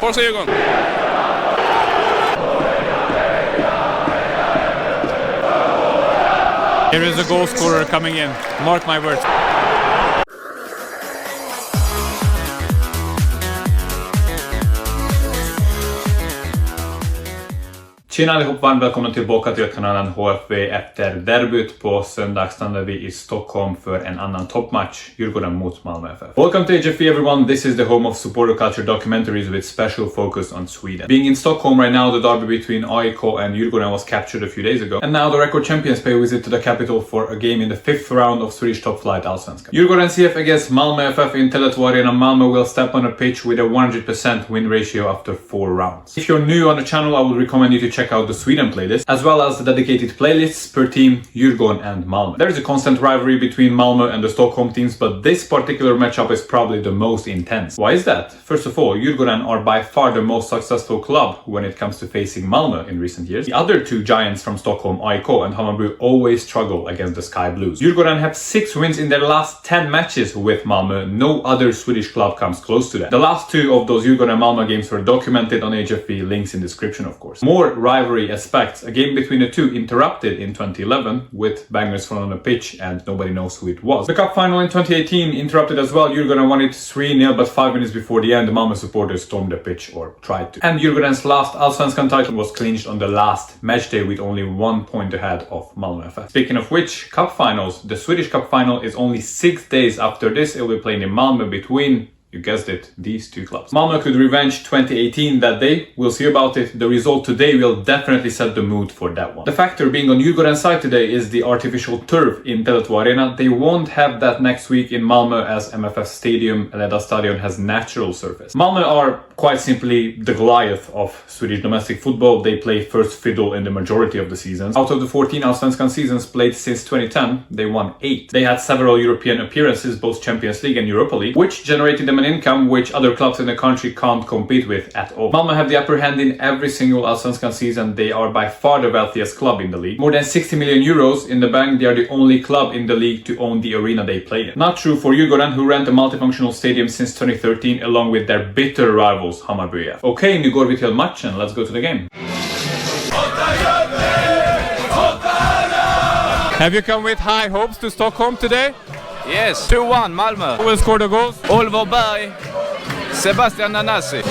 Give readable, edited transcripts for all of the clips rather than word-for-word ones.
Får se ögon. Here is a goal scorer coming in. Mark my words. Tjena allihop, varmt välkomna tillbaka till kanalen HFV efter derbyt på söndag stannade vi i Stockholm för en annan toppmatch, Djurgården mot MALMÖ FF. Welcome to HFV everyone, this is the home of supporter culture documentaries with special focus on Sweden. Being in Stockholm right now, the derby between AIK and Djurgården was captured a few days ago, and now the record champions pay visit to the capital for a game in the 5th round of Swedish top flight Allsvenskan. Djurgården CF against MALMÖ FF in Tele2 Arena. MALMÖ will step on a pitch with a 100% win ratio after 4 rounds. If you're new on the channel, I would recommend you to check out the Sweden playlist, as well as the dedicated playlists per team, Djurgården and MALMÖ. There is a constant rivalry between MALMÖ and the Stockholm teams, but this particular matchup is probably the most intense. Why is that? First of all, Djurgården are by far the most successful club when it comes to facing MALMÖ in recent years. The other two giants from Stockholm, AIK and Hammarby, always struggle against the Sky Blues. Djurgården have 6 wins in their last 10 matches with MALMÖ. No other Swedish club comes close to that. The last 2 of those Djurgården-MALMÖ games were documented on HFV, links in description of course. More rivalry aspects. A game between the two interrupted in 2011 with bangers thrown on the pitch and nobody knows who it was. The cup final in 2018 interrupted as well. Djurgården won it 3-0, but 5 minutes before the end the MALMÖ supporters stormed the pitch, or tried to. And Djurgården's last Allsvenskan title was clinched on the last matchday with only 1 point ahead of MALMÖ FF. Speaking of which, cup finals, the Swedish cup final is only 6 days after this. It will be playing in Malmö between, you guessed it, these two clubs. Malmö could revenge 2018 that day. We'll see about it. The result today will definitely set the mood for that one. The factor being on Djurgården's side today is the artificial turf in Tele2 Arena. They won't have that next week in Malmö as MFF Stadium, Leda Stadion, has natural surface. Malmö are quite simply the Goliath of Swedish domestic football. They play first fiddle in the majority of the seasons. Out of the 14 Allsvenskan seasons played since 2010, they won 8. They had several European appearances, both Champions League and Europa League, which generated them an income which other clubs in the country can't compete with at all. Malmö have the upper hand in every single Allsvenskan season. They are by far the wealthiest club in the league. More than 60 million euros in the bank. They are the only club in the league to own the arena they play in. Not true for Djurgården, who rent a multifunctional stadium since 2013 along with their bitter rivals Hammarby. Okay, nu går vi till matchen. Let's go to the game. Have you come with high hopes to Stockholm today? Yes, 2-1 Malmö. Who will score the goals? Oliver Berg, Sebastian Nanasi.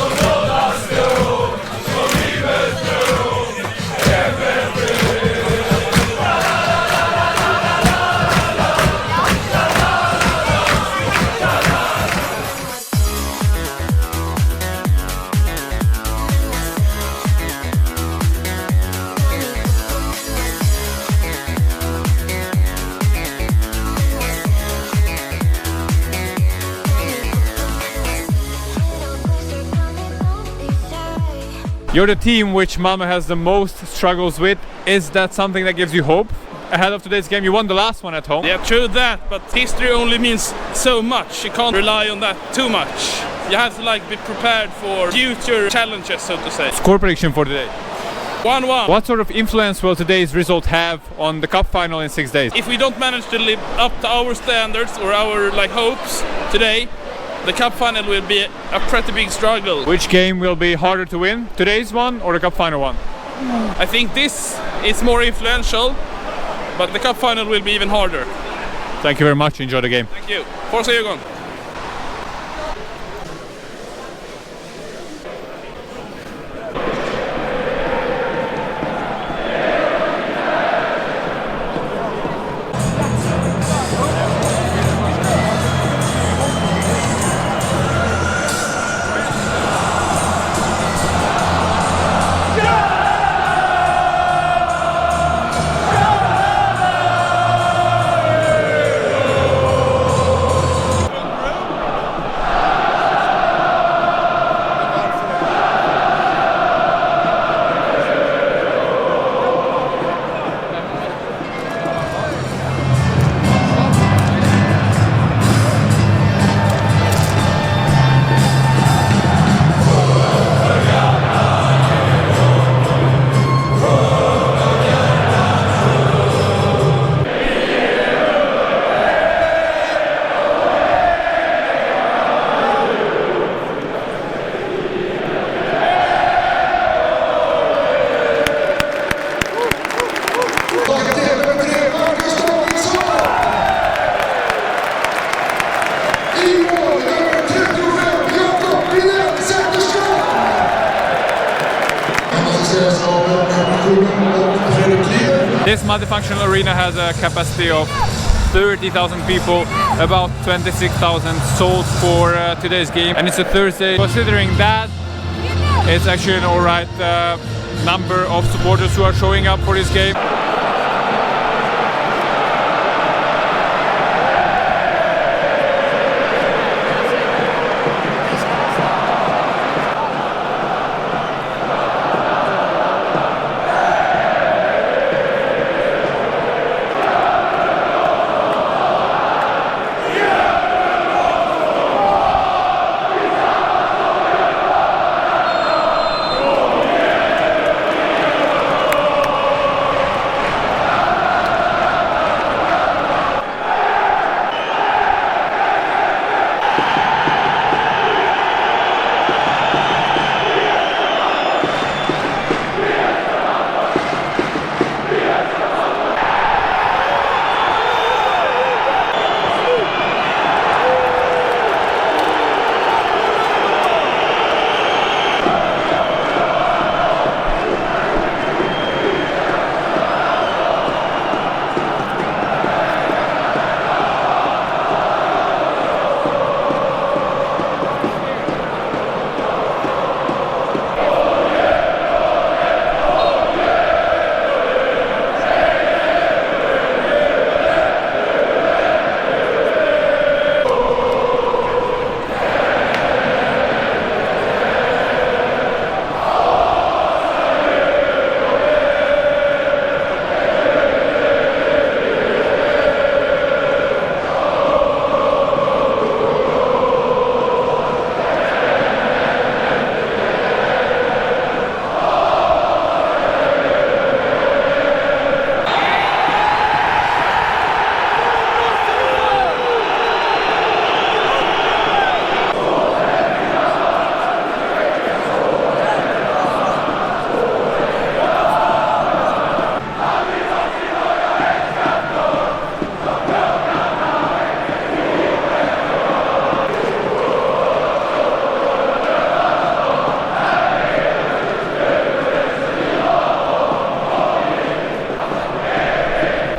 You're the team which Malmö has the most struggles with. Is that something that gives you hope ahead of today's game? You won the last one at home. Yeah, true that, but history only means so much. You can't rely on that too much. You have to be prepared for future challenges, so to say. Score prediction for today. 1-1. What sort of influence will today's result have on the cup final in 6 days? If we don't manage to live up to our standards or our hopes today, the cup final will be a pretty big struggle. Which game will be harder to win? Today's one or the cup final one? I think this is more influential, but the cup final will be even harder. Thank you very much. Enjoy the game. Thank you. Får se ögon. This multifunctional arena has a capacity of 30,000 people, about 26,000 sold for today's game, and it's a Thursday. Considering that, it's actually an alright number of supporters who are showing up for this game.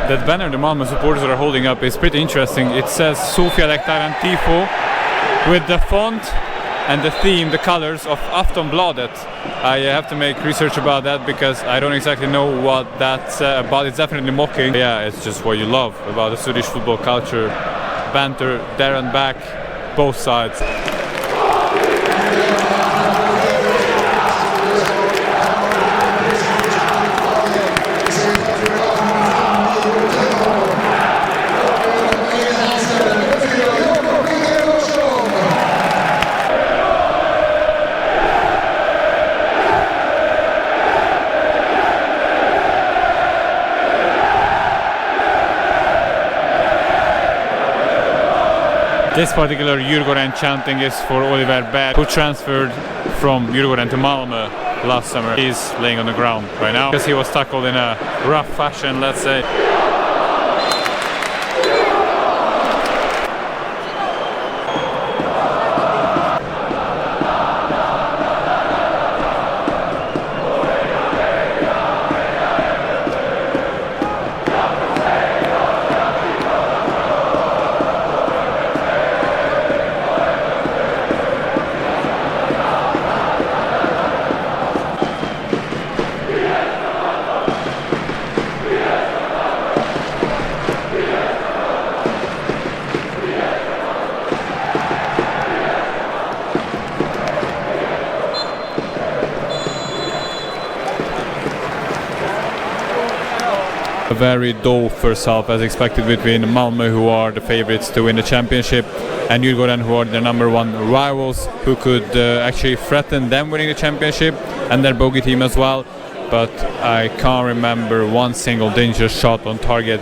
That banner the Malmö supporters are holding up is pretty interesting. It says Sofia-läktaren Tifo with the font and the theme, the colors of Aftonbladet. I have to make research about that because I don't exactly know what that's about. It's definitely mocking. Yeah, it's just what you love about the Swedish football culture. Banter there and back, both sides. This particular Djurgården chanting is for Oliver Berg, who transferred from Djurgården to Malmö last summer. He's laying on the ground right now because he was tackled in a rough fashion, let's say. A very dull first half as expected between Malmö, who are the favorites to win the championship, and Djurgården, who are the number one rivals, who could actually threaten them winning the championship and their bogey team as well. But I can't remember one single dangerous shot on target.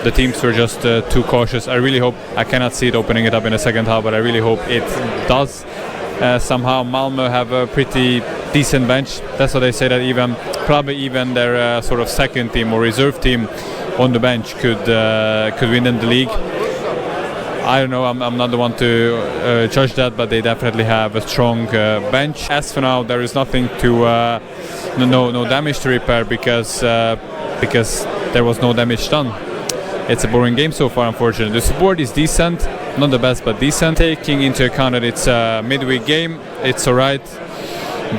The teams were just too cautious. I really hope, I cannot see it opening it up in the second half, but I really hope it does. Somehow Malmö have a pretty decent bench. That's what they say, that probably even their sort of second team or reserve team on the bench could win in the league. I don't know, I'm not the one to judge that, but they definitely have a strong bench. As for now, there is nothing to, no damage to repair because there was no damage done. It's a boring game so far, unfortunately. The support is decent, not the best, but decent. Taking into account that it's a midweek game, it's alright.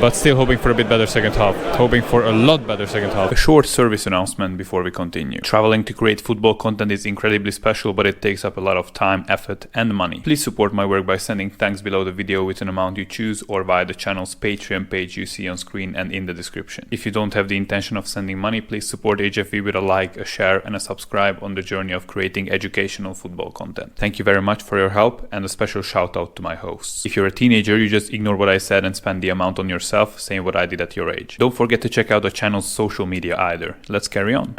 But still hoping for a bit better second half. Hoping for a lot better second half. A short service announcement before we continue. Traveling to create football content is incredibly special, but it takes up a lot of time, effort and money. Please support my work by sending thanks below the video with an amount you choose or via the channel's Patreon page you see on screen and in the description. If you don't have the intention of sending money, please support HFV with a like, a share and a subscribe on the journey of creating educational football content. Thank you very much for your help, and a special shout out to my hosts. If you're a teenager, you just ignore what I said and spend the amount on yourself, same what I did at your age. Don't forget to check out the channel's social media either. Let's carry on.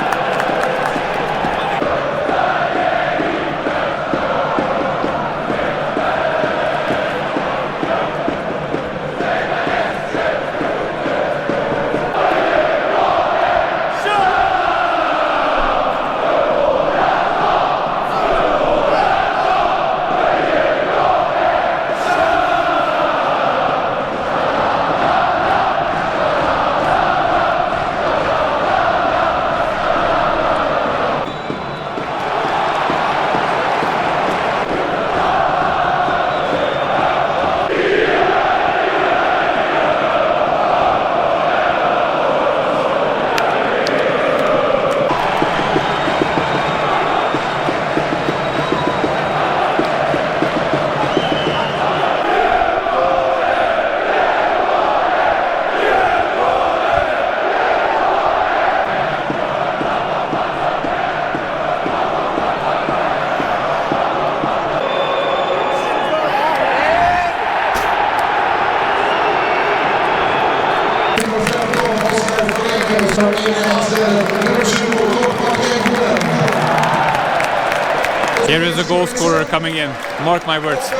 Here is the goal scorer coming in. Mark my words.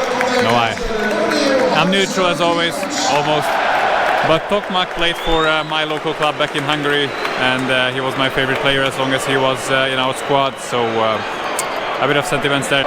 No, I'm neutral as always, almost. But Tokmak played for my local club back in Hungary, and he was my favorite player as long as he was in our squad. So a bit of sentiments there.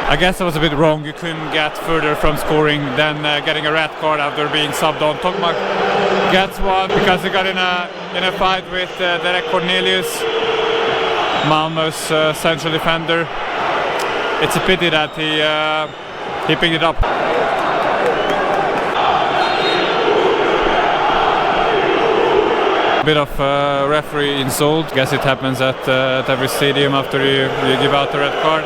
I guess I was a bit wrong. You couldn't get further from scoring than getting a red card after being subbed on. Tokmak gets one because he got in a fight with Derek Cornelius, MALMÖ's central defender. It's a pity that he picked it up. A bit of referee insult. Guess it happens at every stadium after you give out the red card.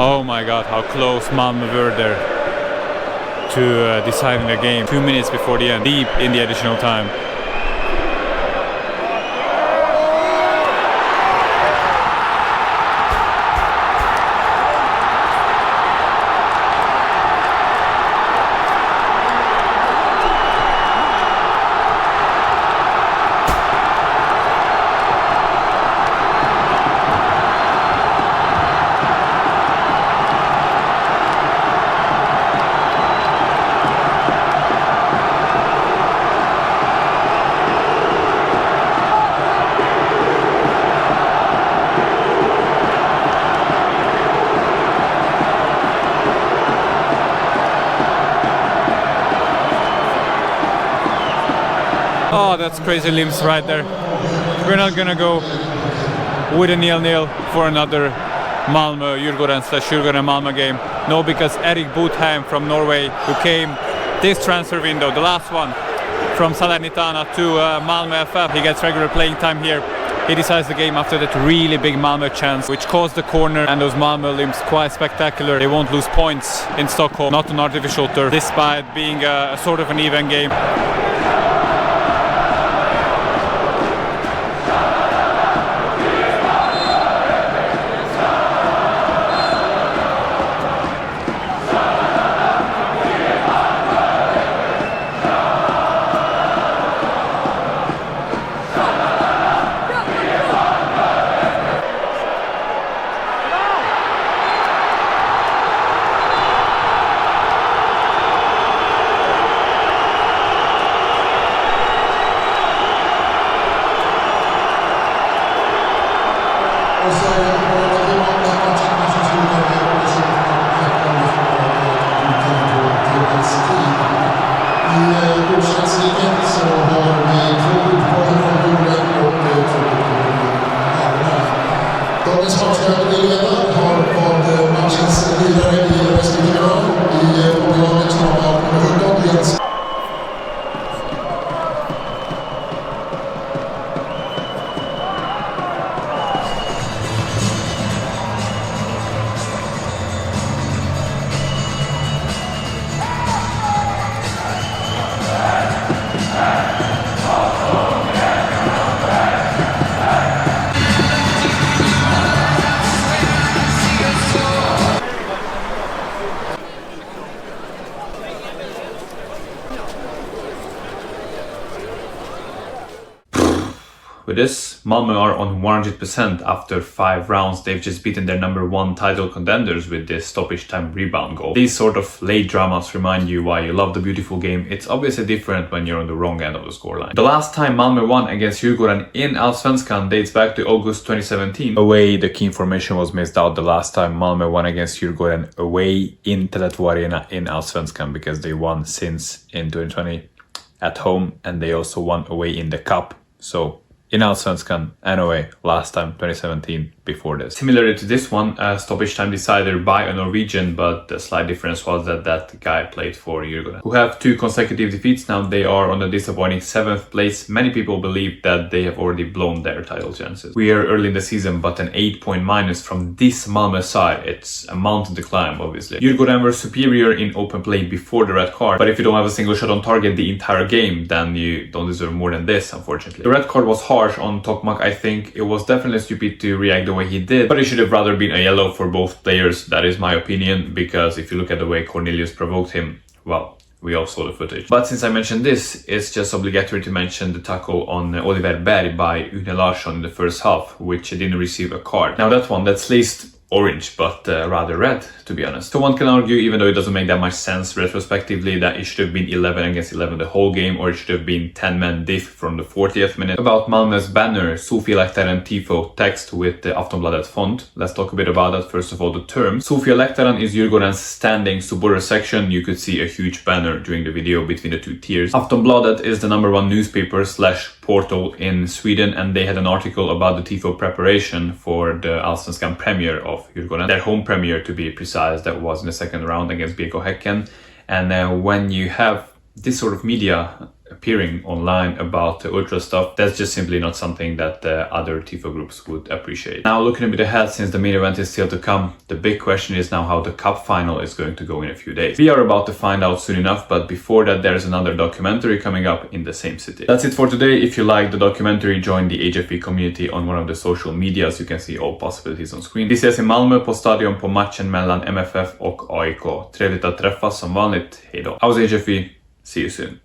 Oh my god, how close Malmö were there to deciding the game. 2 minutes before the end, deep in the additional time. Oh, that's crazy limbs right there. We're not gonna go with a 0-0 for another Malmö, Djurgården Malmö game. No, because Erik Botheim from Norway, who came this transfer window, the last one, from Salernitana to Malmö FF, he gets regular playing time here. He decides the game after that really big Malmö chance, which caused the corner, and those Malmö limbs quite spectacular. They won't lose points in Stockholm, not an artificial turf, despite being a sort of an even game. Dagens matchledare har vad matchens ledare i respektive lag i bolaget som har Allsvenskan. With this, Malmö are on 100% after 5 rounds. They've just beaten their number 1 title contenders with this stoppage time rebound goal. These sort of late dramas remind you why you love the beautiful game. It's obviously different when you're on the wrong end of the scoreline. The last time Malmö won against Djurgården in Allsvenskan dates back to August 2017. Away, the key information was missed out the last time Malmö won against Djurgården away in Tele2 Arena in Allsvenskan, because they won since in 2020 at home, and they also won away in the cup. So in Allsvenskan and away last time 2017 before this. Similarly to this one, a stoppage time decider by a Norwegian, but the slight difference was that that guy played for Djurgården, who have 2 consecutive defeats now. They are on a disappointing 7th place. Many people believe that they have already blown their title chances. We are early in the season, but an 8-point minus from this Malmö side, it's a mountain to climb, obviously. Djurgården were superior in open play before the red card, but if you don't have a single shot on target the entire game, then you don't deserve more than this, unfortunately. The red card was harsh on Tokmak, I think. It was definitely stupid to react the way he did, but it should have rather been a yellow for both players. That is my opinion, because if you look at the way Cornelius provoked him, well, we all saw the footage. But since I mentioned this, it's just obligatory to mention the tackle on Oliver Berg by Une Larsson in the first half, which didn't receive a card. Now that one, that's least orange, but rather red, to be honest. So one can argue, even though it doesn't make that much sense retrospectively, that it should have been 11 against 11 the whole game, or it should have been 10-man diff from the 40th minute. About Malmö's banner, Sofia Lehtaren Tifo text with the Aftonbladet font. Let's talk a bit about that. First of all, the term. Sofia Lehtaren is Djurgården's standing supporter section. You could see a huge banner during the video between the 2 tiers. Aftonbladet is the #1 newspaper / portal in Sweden, and they had an article about the Tifo preparation for the Allsvenskan premiere of Djurgården, their home premiere to be precise, that was in the 2nd round against BK Häcken. And when you have this sort of media appearing online about the ultra stuff, that's just simply not something that other tifo groups would appreciate. Now looking a bit ahead, since the main event is still to come, the big question is now how the cup final is going to go in a few days. We are about to find out soon enough, but before that there's another documentary coming up in the same city. That's it for today. If you like the documentary, join the HFV community on one of the social medias. You can see all possibilities on screen. Vi ses i Malmö på stadion på matchen mellan MFF och AIK. Trevligt att träffas som vanligt. Hejdå. I was HFV. See you soon.